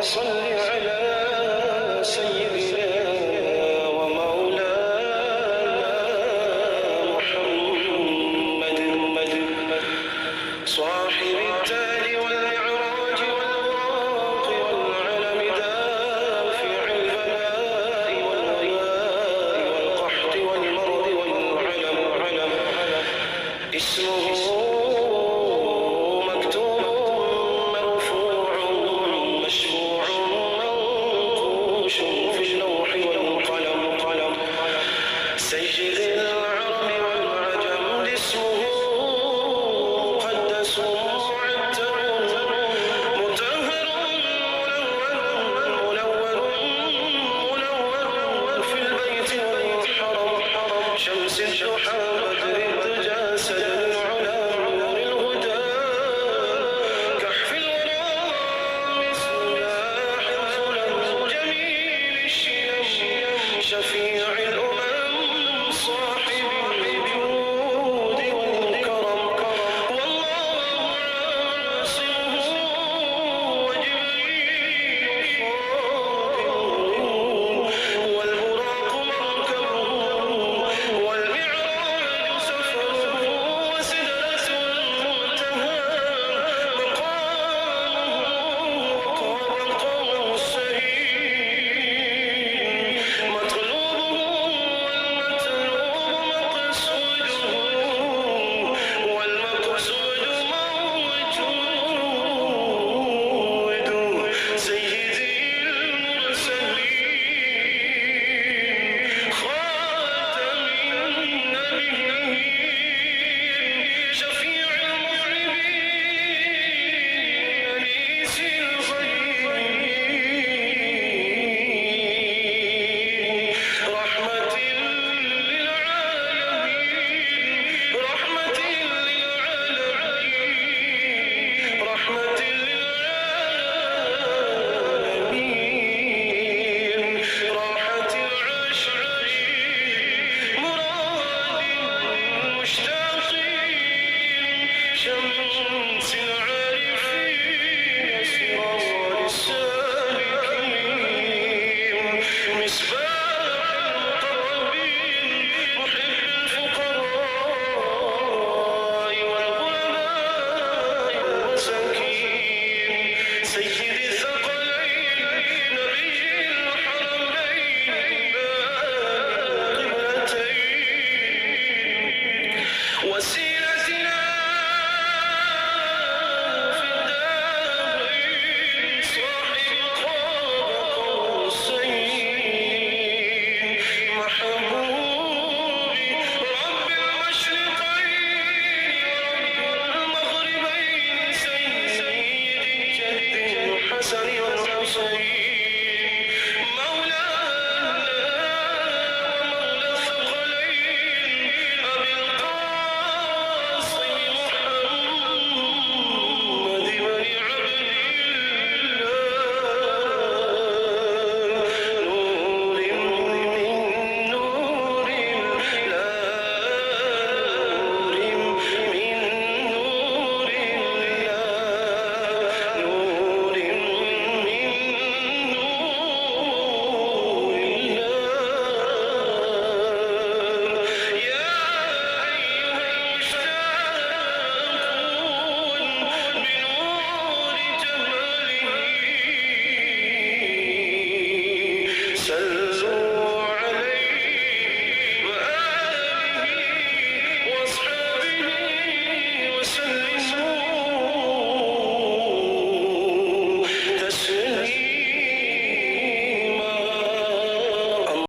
صل على سيدنا ومولانا محمد صاحب التاج والمعراج والبراق والعلم دافع البلاء والوباء والقحط والمرض والعلم اسمه سيد العرب والعجم اسمه مقدس معتر مطهر منور في البيت والحرم شمس الضحى بدر الدجى سدى العلا نور الهدى كحف الورى مصباح الظلم جميل الشيم شفيع الأمم صاحب الجود والكرم والله عاصمه وجبريل خادمه والبراق مركبه والمعراج سفره وسدرة المنتهى مقامه وقاب القوم السهيل مطلوبه والمقصود موجود سيدي المرسلين خاتم النبيين شفيع المذنبين أنيس الغيبين رحمة للعالمين رحمة للعالمين رحمة للعالمين راحة العاشقين مراد المشتاقين شمس العارفين أسرار السالكين مصباح المقربين محب الفقراء والغرباء والمساكين سيد